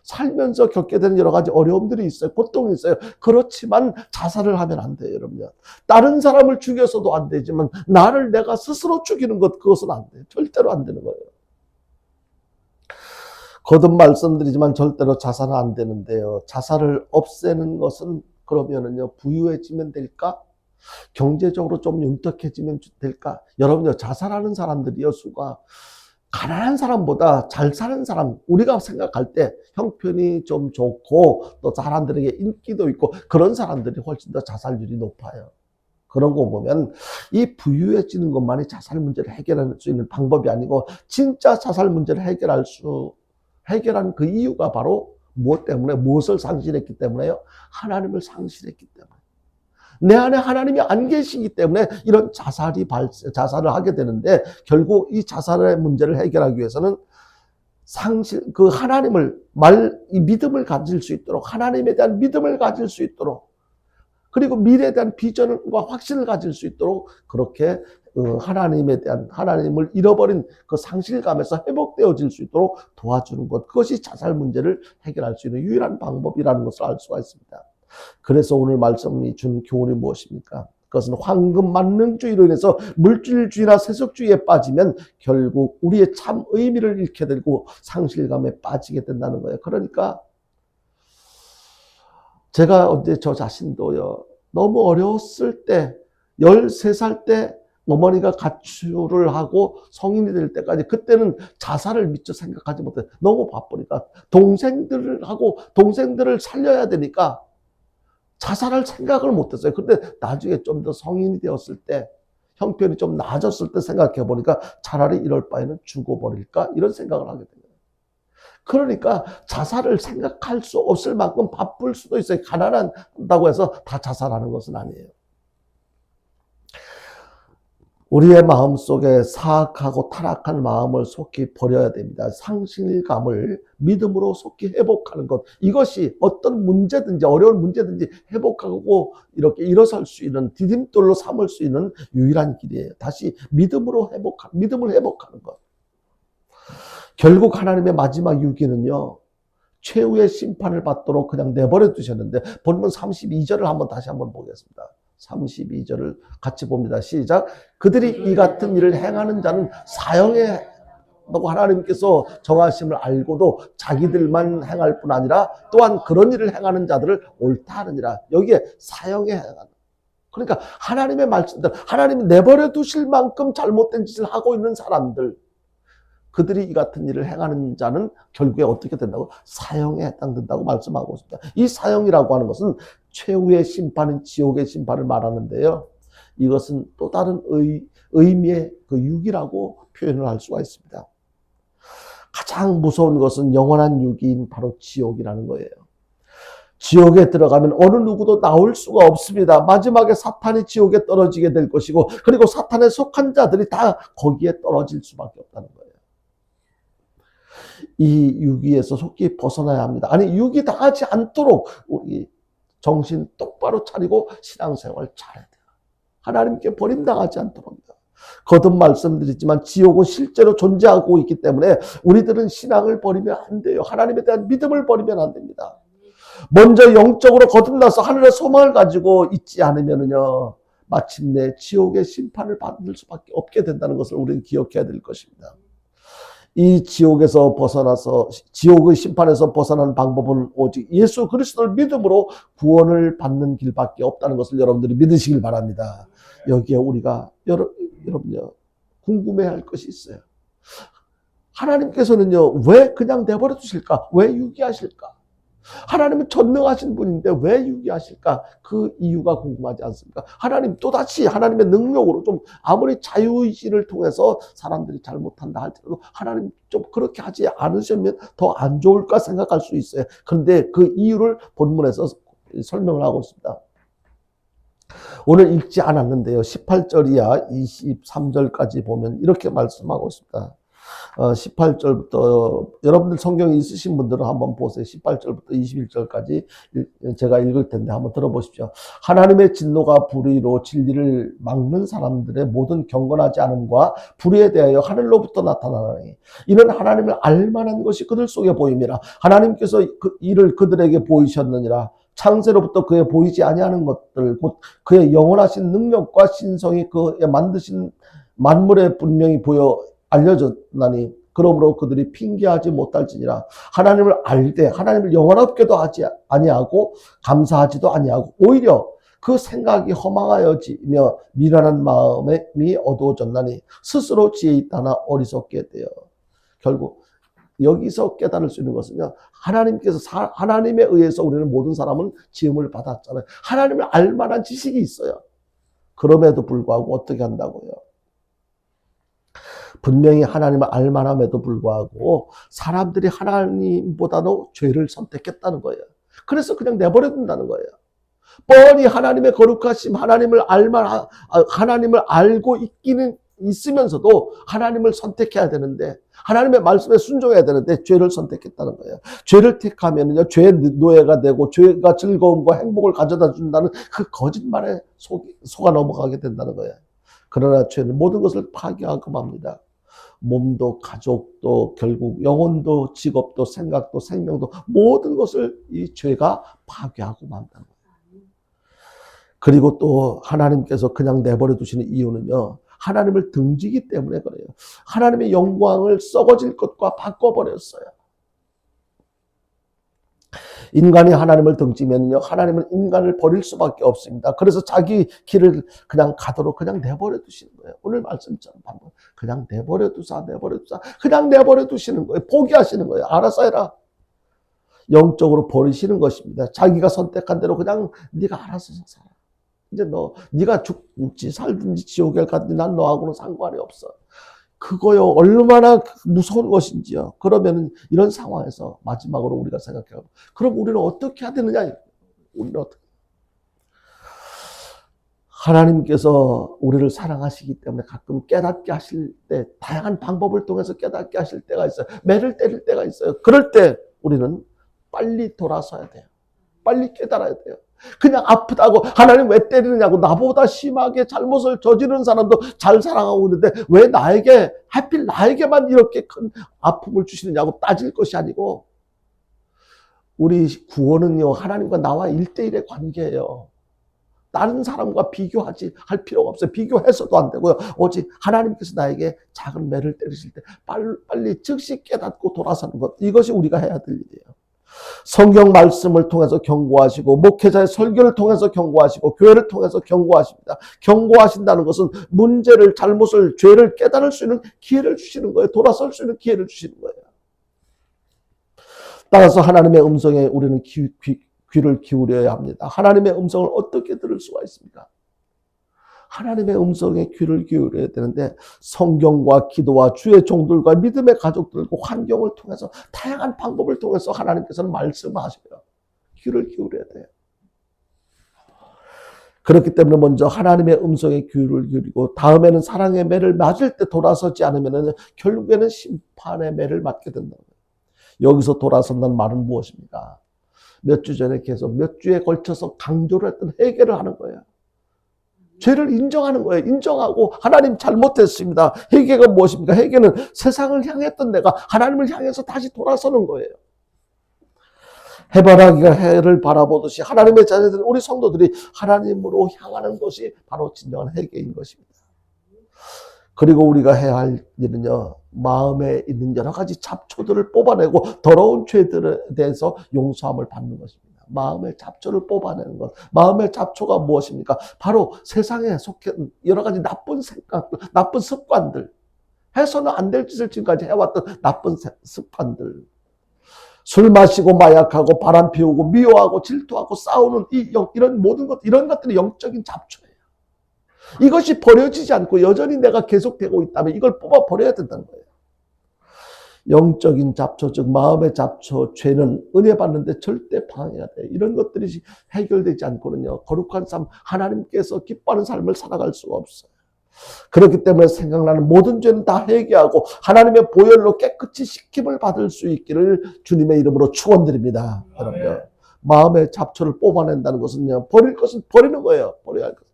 살면서 겪게 되는 여러 가지 어려움들이 있어요. 고통이 있어요. 그렇지만 자살을 하면 안 돼요, 여러분요. 다른 사람을 죽여서도 안 되지만 나를 내가 스스로 죽이는 것, 그것은 안 돼요. 절대로 안 되는 거예요. 거듭 말씀드리지만 절대로 자살은 안 되는데요. 자살을 없애는 것은 그러면은요, 부유해지면 될까? 경제적으로 좀 윤택해지면 될까? 여러분요, 자살하는 사람들이요, 수가 가난한 사람보다 잘 사는 사람, 우리가 생각할 때 형편이 좀 좋고 또 사람들에게 인기도 있고 그런 사람들이 훨씬 더 자살률이 높아요. 그런 거 보면 이 부유해지는 것만이 자살 문제를 해결할 수 있는 방법이 아니고, 진짜 자살 문제를 해결한 그 이유가 바로 무엇 때문에, 무엇을 상실했기 때문에요? 하나님을 상실했기 때문에. 내 안에 하나님이 안 계시기 때문에 이런 자살을 하게 되는데, 결국 이 자살의 문제를 해결하기 위해서는 이 믿음을 가질 수 있도록, 하나님에 대한 믿음을 가질 수 있도록, 그리고 미래에 대한 비전과 확신을 가질 수 있도록, 그렇게 하나님을 잃어버린 그 상실감에서 회복되어질 수 있도록 도와주는 것, 그것이 자살 문제를 해결할 수 있는 유일한 방법이라는 것을 알 수가 있습니다. 그래서 오늘 말씀이 준 교훈이 무엇입니까? 그것은 황금 만능주의로 인해서 물질주의나 세속주의에 빠지면 결국 우리의 참 의미를 잃게 되고 상실감에 빠지게 된다는 거예요. 그러니까 제가 언제 저 자신도요, 너무 어려웠을 때, 13살 때 어머니가 가출을 하고 성인이 될 때까지, 그때는 자살을 미처 생각하지 못해. 너무 바쁘니까 동생들을 살려야 되니까 자살할 생각을 못했어요. 근데 나중에 좀 더 성인이 되었을 때, 형편이 좀 나아졌을 때 생각해 보니까 차라리 이럴 바에는 죽어버릴까, 이런 생각을 하게 돼요. 그러니까 자살을 생각할 수 없을 만큼 바쁠 수도 있어요. 가난하다고 해서 다 자살하는 것은 아니에요. 우리의 마음속에 사악하고 타락한 마음을 속히 버려야 됩니다. 상실감을 믿음으로 속히 회복하는 것, 이것이 어떤 문제든지, 어려운 문제든지 회복하고 이렇게 일어설 수 있는, 디딤돌로 삼을 수 있는 유일한 길이에요. 다시 믿음을 회복하는 것. 결국 하나님의 마지막 유기는요, 최후의 심판을 받도록 그냥 내버려 두셨는데, 본문 32절을 다시 한번 보겠습니다. 32절을 같이 봅니다. 시작. 그들이 이 같은 일을 행하는 자는 사형에 라고 하나님께서 정하심을 알고도 자기들만 행할 뿐 아니라 또한 그런 일을 행하는 자들을 옳다 하느니라. 여기에 사형에 행하는, 그러니까 하나님의 말씀들, 하나님이 내버려 두실 만큼 잘못된 짓을 하고 있는 사람들, 그들이 이 같은 일을 행하는 자는 결국에 어떻게 된다고? 사형에 해당된다고 말씀하고 있습니다. 이 사형이라고 하는 것은 최후의 심판인 지옥의 심판을 말하는데요, 이것은 또 다른 의미의 그 유기라고 표현을 할 수가 있습니다. 가장 무서운 것은 영원한 유기인 바로 지옥이라는 거예요. 지옥에 들어가면 어느 누구도 나올 수가 없습니다. 마지막에 사탄이 지옥에 떨어지게 될 것이고, 그리고 사탄에 속한 자들이 다 거기에 떨어질 수밖에 없다는 거예요. 이 유기에서 속히 벗어나야 합니다. 아니, 유기 당하지 않도록 우리 정신 똑바로 차리고 신앙생활 잘해야 돼요. 하나님께 버림당하지 않도록. 거듭 말씀드리지만 지옥은 실제로 존재하고 있기 때문에 우리들은 신앙을 버리면 안 돼요. 하나님에 대한 믿음을 버리면 안 됩니다. 먼저 영적으로 거듭나서 하늘의 소망을 가지고 있지 않으면요, 마침내 지옥의 심판을 받을 수밖에 없게 된다는 것을 우리는 기억해야 될 것입니다. 이 지옥에서 벗어나서, 지옥의 심판에서 벗어나는 방법은 오직 예수 그리스도를 믿음으로 구원을 받는 길밖에 없다는 것을 여러분들이 믿으시길 바랍니다. 여기에 우리가 여러분요, 궁금해할 것이 있어요. 하나님께서는요, 왜 그냥 내버려 두실까? 왜 유기하실까? 하나님은 전능하신 분인데 왜 유기하실까? 그 이유가 궁금하지 않습니까? 하나님 또다시 하나님의 능력으로, 좀 아무리 자유의지를 통해서 사람들이 잘못한다 할지라도 하나님 좀 그렇게 하지 않으시면 더 안 좋을까 생각할 수 있어요. 그런데 그 이유를 본문에서 설명을 하고 있습니다. 오늘 읽지 않았는데요, 18절이야 23절까지 보면 이렇게 말씀하고 있습니다. 18절부터 여러분들 성경이 있으신 분들은 한번 보세요. 18절부터 21절까지 제가 읽을 텐데 한번 들어보십시오. 하나님의 진노가 불의로 진리를 막는 사람들의 모든 경건하지 않음과 불의에 대하여 하늘로부터 나타나니 이는 하나님을 알만한 것이 그들 속에 보임이라. 하나님께서 그 일을 그들에게 보이셨느니라. 창세로부터 그의 보이지 아니하는 것들 곧 그의 영원하신 능력과 신성이 그의 만드신 만물에 분명히 보여 알려졌나니 그러므로 그들이 핑계하지 못할지니라. 하나님을 알되 하나님을 영원하게도 하지 아니하고 감사하지도 아니하고 오히려 그 생각이 허망하여지며 미련한 마음이 어두워졌나니 스스로 지혜 있다나 어리석게 되어. 결국 여기서 깨달을 수 있는 것은요, 하나님에 의해서 우리는 모든 사람은 지음을 받았잖아요. 하나님을 알만한 지식이 있어요. 그럼에도 불구하고 어떻게 한다고요? 분명히 하나님을 알만함에도 불구하고 사람들이 하나님보다도 죄를 선택했다는 거예요. 그래서 그냥 내버려 둔다는 거예요. 뻔히 하나님의 거룩하심, 하나님을 알고 있으면서도 하나님을 선택해야 되는데, 하나님의 말씀에 순종해야 되는데 죄를 선택했다는 거예요. 죄를 택하면요, 죄의 노예가 되고 죄가 즐거움과 행복을 가져다 준다는 그 거짓말에 속아 넘어가게 된다는 거예요. 그러나 죄는 모든 것을 파괴하고 맙니다. 몸도 가족도 결국 영혼도 직업도 생각도 생명도 모든 것을 이 죄가 파괴하고 만다는 거예요. 그리고 또 하나님께서 그냥 내버려 두시는 이유는요, 하나님을 등지기 때문에 그래요. 하나님의 영광을 썩어질 것과 바꿔버렸어요. 인간이 하나님을 등지면요, 하나님은 인간을 버릴 수밖에 없습니다. 그래서 자기 길을 그냥 가도록 그냥 내버려 두시는 거예요. 오늘 말씀처럼 방금 그냥 내버려 두사 그냥 내버려 두시는 거예요. 포기하시는 거예요. 알아서 해라. 영적으로 버리시는 것입니다. 자기가 선택한 대로 그냥 네가 알아서 살아. 이제 네가 죽든지 살든지 지옥에 가든지 난 너하고는 상관이 없어. 그거요, 얼마나 무서운 것인지요. 그러면 이런 상황에서 마지막으로 우리가 생각해요. 그럼 우리는 어떻게 해야 되느냐? 우리는 어떻게? 하나님께서 우리를 사랑하시기 때문에 가끔 깨닫게 하실 때, 다양한 방법을 통해서 깨닫게 하실 때가 있어요. 매를 때릴 때가 있어요. 그럴 때 우리는 빨리 돌아서야 돼요. 빨리 깨달아야 돼요. 그냥 아프다고 하나님 왜 때리느냐고, 나보다 심하게 잘못을 저지르는 사람도 잘 사랑하고 있는데 왜 하필 나에게만 이렇게 큰 아픔을 주시느냐고 따질 것이 아니고, 우리 구원은요, 하나님과 나와 1대1의 관계예요. 다른 사람과 할 필요가 없어요. 비교해서도 안 되고요. 오직 하나님께서 나에게 작은 매를 때리실 때 빨리 즉시 깨닫고 돌아서는 것, 이것이 우리가 해야 될 일이에요. 성경 말씀을 통해서 경고하시고, 목회자의 설교를 통해서 경고하시고, 교회를 통해서 경고하십니다. 경고하신다는 것은 문제를, 잘못을, 죄를 깨달을 수 있는 기회를 주시는 거예요. 돌아설 수 있는 기회를 주시는 거예요. 따라서 하나님의 음성에 우리는 귀를 기울여야 합니다. 하나님의 음성을 어떻게 들을 수가 있습니까? 하나님의 음성에 귀를 기울여야 되는데, 성경과 기도와 주의 종들과 믿음의 가족들과 환경을 통해서, 다양한 방법을 통해서 하나님께서는 말씀하셔요. 귀를 기울여야 돼요. 그렇기 때문에 먼저 하나님의 음성에 귀를 기울이고, 다음에는 사랑의 매를 맞을 때 돌아서지 않으면 결국에는 심판의 매를 맞게 된다는 거예요. 여기서 돌아선다는 말은 무엇입니까? 몇 주 전에 계속 몇 주에 걸쳐서 강조를 했던 회개를 하는 거예요. 죄를 인정하는 거예요. 인정하고 하나님 잘못했습니다. 회개가 무엇입니까? 회개는 세상을 향했던 내가 하나님을 향해서 다시 돌아서는 거예요. 해바라기가 해를 바라보듯이 하나님의 자녀들, 우리 성도들이 하나님으로 향하는 것이 바로 진정한 회개인 것입니다. 그리고 우리가 해야 할 일은요, 마음에 있는 여러 가지 잡초들을 뽑아내고 더러운 죄들에 대해서 용서함을 받는 것입니다. 마음의 잡초를 뽑아내는 것. 마음의 잡초가 무엇입니까? 바로 세상에 속해 여러 가지 나쁜 생각들, 나쁜 습관들, 해서는 안 될 짓을 지금까지 해왔던 나쁜 습관들. 술 마시고 마약하고 바람 피우고 미워하고 질투하고 싸우는 이런 모든 것, 이런 것들이 영적인 잡초예요. 이것이 버려지지 않고 여전히 내가 계속되고 있다면 이걸 뽑아버려야 된다는 거예요. 영적인 잡초, 즉 마음의 잡초, 죄는 은혜 받는데 절대 방해가 돼요. 이런 것들이 해결되지 않고는요, 거룩한 삶, 하나님께서 기뻐하는 삶을 살아갈 수가 없어요. 그렇기 때문에 생각나는 모든 죄는 다 회개하고 하나님의 보혈로 깨끗이 씻김을 받을 수 있기를 주님의 이름으로 축원드립니다. 여러분, 마음의 잡초를 뽑아낸다는 것은요, 버릴 것은 버리는 거예요. 버려야 할 것.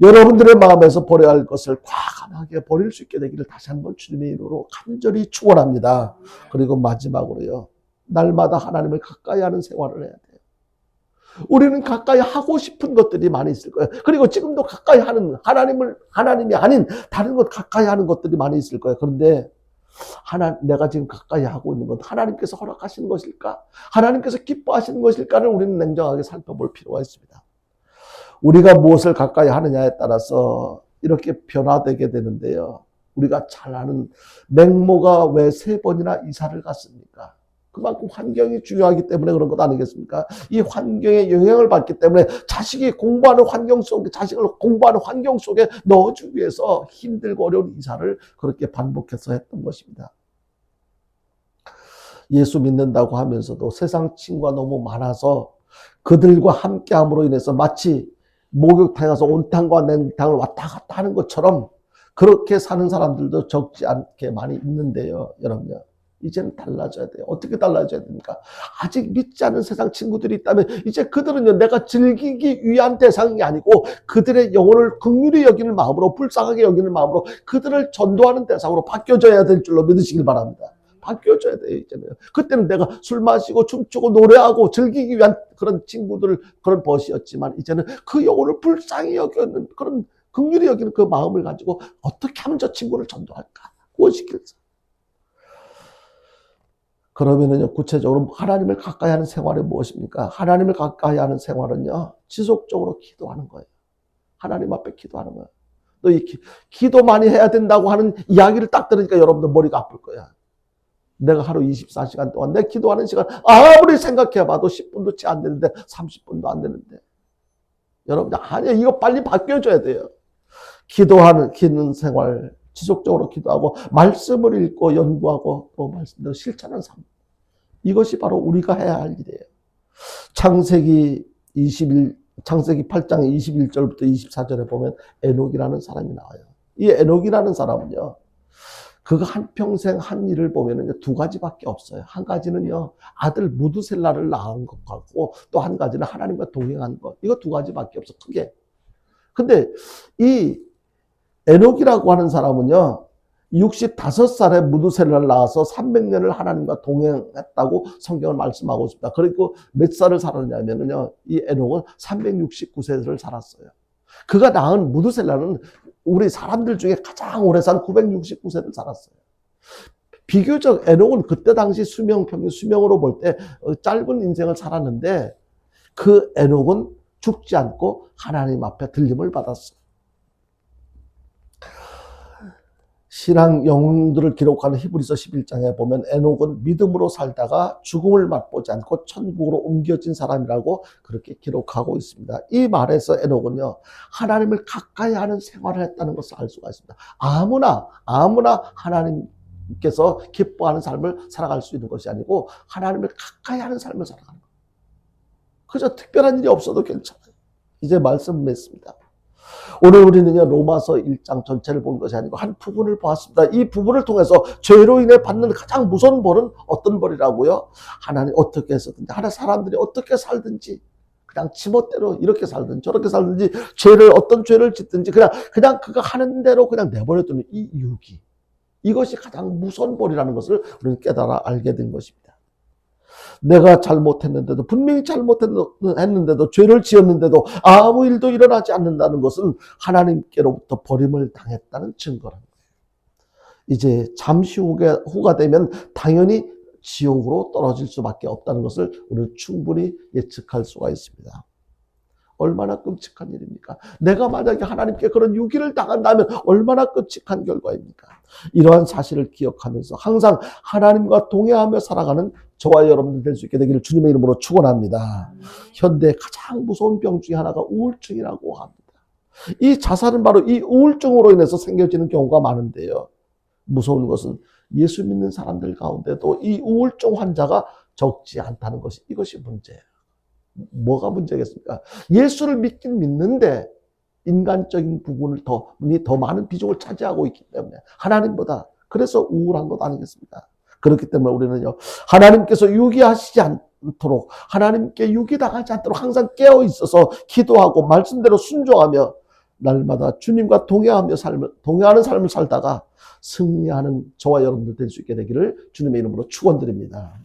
여러분들의 마음에서 버려야 할 것을 과감하게 버릴 수 있게 되기를 다시 한번 주님의 이름으로 간절히 축원합니다. 그리고 마지막으로요, 날마다 하나님을 가까이 하는 생활을 해야 돼요. 우리는 가까이 하고 싶은 것들이 많이 있을 거예요. 그리고 지금도 가까이 하는, 하나님이 아닌 다른 것 가까이 하는 것들이 많이 있을 거예요. 그런데 내가 지금 가까이 하고 있는 것, 하나님께서 허락하시는 것일까? 하나님께서 기뻐하시는 것일까를 우리는 냉정하게 살펴볼 필요가 있습니다. 우리가 무엇을 가까이 하느냐에 따라서 이렇게 변화되게 되는데요. 우리가 잘 아는 맹모가 왜 3번이나 이사를 갔습니까? 그만큼 환경이 중요하기 때문에 그런 것 아니겠습니까? 이 환경에 영향을 받기 때문에 자식을 공부하는 환경 속에 넣어주기 위해서 힘들고 어려운 이사를 그렇게 반복해서 했던 것입니다. 예수 믿는다고 하면서도 세상 친구가 너무 많아서 그들과 함께함으로 인해서 마치 목욕탕에 가서 온탕과 냉탕을 왔다 갔다 하는 것처럼 그렇게 사는 사람들도 적지 않게 많이 있는데요. 여러분요. 이제는 달라져야 돼요. 어떻게 달라져야 됩니까? 아직 믿지 않는 세상 친구들이 있다면 이제 그들은요, 내가 즐기기 위한 대상이 아니고 그들의 영혼을 긍휼히 여기는 마음으로, 불쌍하게 여기는 마음으로 그들을 전도하는 대상으로 바뀌어져야 될 줄로 믿으시길 바랍니다. 바뀌어져야 돼요, 이제는. 그때는 내가 술 마시고 춤추고 노래하고 즐기기 위한 그런 친구들, 그런 벗이었지만 이제는 그 영혼을 불쌍히 여기는 그런 긍휼히 여기는 그 마음을 가지고 어떻게 하면 저 친구를 전도할까? 구원시킬까? 그러면은요, 구체적으로 하나님을 가까이 하는 생활이 무엇입니까? 하나님을 가까이 하는 생활은요, 지속적으로 기도하는 거예요. 하나님 앞에 기도하는 거예요. 너 이 기도 많이 해야 된다고 하는 이야기를 딱 들으니까 여러분들 머리가 아플 거야. 내가 하루 24시간 동안 내 기도하는 시간 아무리 생각해봐도 10분도 채 안 되는데 30분도 안 되는데 여러분들 아니야, 이거 빨리 바뀌어줘야 돼요. 기도하는 생활, 지속적으로 기도하고 말씀을 읽고 연구하고 또 말씀대로 실천하는 삶, 이것이 바로 우리가 해야 할 일이에요. 창세기 8장 21절부터 24절에 보면 에녹이라는 사람이 나와요. 이 에녹이라는 사람은요, 그가 한평생 한 일을 보면은 두 가지밖에 없어요. 한 가지는요, 아들 무두셀라를 낳은 것 같고, 또 한 가지는 하나님과 동행한 것. 이거 두 가지밖에 없어, 크게. 근데 이 에녹이라고 하는 사람은요, 65살에 무두셀라를 낳아서 300년을 하나님과 동행했다고 성경을 말씀하고 있습니다. 그리고 몇 살을 살았냐면요, 이 에녹은 369세를 살았어요. 그가 낳은 무두셀라는 우리 사람들 중에 가장 오래 산 969세를 살았어요. 비교적 에녹은 그때 당시 평균 수명으로 볼 때 짧은 인생을 살았는데 그 에녹은 죽지 않고 하나님 앞에 들림을 받았어요. 신앙 영웅들을 기록하는 히브리서 11장에 보면 에녹은 믿음으로 살다가 죽음을 맛보지 않고 천국으로 옮겨진 사람이라고 그렇게 기록하고 있습니다. 이 말에서 에녹은요, 하나님을 가까이 하는 생활을 했다는 것을 알 수가 있습니다. 아무나 하나님께서 기뻐하는 삶을 살아갈 수 있는 것이 아니고 하나님을 가까이 하는 삶을 살아가는 거예요. 그저 특별한 일이 없어도 괜찮아요. 이제 말씀 맺습니다. 오늘 우리는요, 로마서 1장 전체를 본 것이 아니고 한 부분을 보았습니다. 이 부분을 통해서 죄로 인해 받는 가장 무서운 벌은 어떤 벌이라고요? 하나님 어떻게 해서든지, 사람들이 어떻게 살든지, 그냥 지멋대로 이렇게 살든지 저렇게 살든지, 어떤 죄를 짓든지 그냥 그가 하는 대로 그냥 내버려두는 이 유기, 이것이 가장 무서운 벌이라는 것을 우리는 깨달아 알게 된 것입니다. 내가 잘못했는데도, 분명히 잘못했는데도, 죄를 지었는데도 아무 일도 일어나지 않는다는 것은 하나님께로부터 버림을 당했다는 증거랍니다. 이제 잠시 후가 되면 당연히 지옥으로 떨어질 수밖에 없다는 것을 우리는 충분히 예측할 수가 있습니다. 얼마나 끔찍한 일입니까? 내가 만약에 하나님께 그런 유기를 당한다면 얼마나 끔찍한 결과입니까? 이러한 사실을 기억하면서 항상 하나님과 동행하며 살아가는 저와 여러분들 될 수 있게 되기를 주님의 이름으로 축원합니다. 현대 가장 무서운 병 중에 하나가 우울증이라고 합니다. 이 자살은 바로 이 우울증으로 인해서 생겨지는 경우가 많은데요. 무서운 것은 예수 믿는 사람들 가운데도 이 우울증 환자가 적지 않다는 것이, 이것이 문제예요. 뭐가 문제겠습니까? 예수를 믿긴 믿는데 인간적인 부분을 더 많은 비중을 차지하고 있기 때문에 하나님보다, 그래서 우울한 것 아니겠습니까? 그렇기 때문에 우리는요, 하나님께서 유기하시지 않도록, 하나님께 유기당하지 않도록 항상 깨어 있어서 기도하고 말씀대로 순종하며 날마다 주님과 동행하는 삶을 살다가 승리하는 저와 여러분들 될 수 있게 되기를 주님의 이름으로 축원드립니다.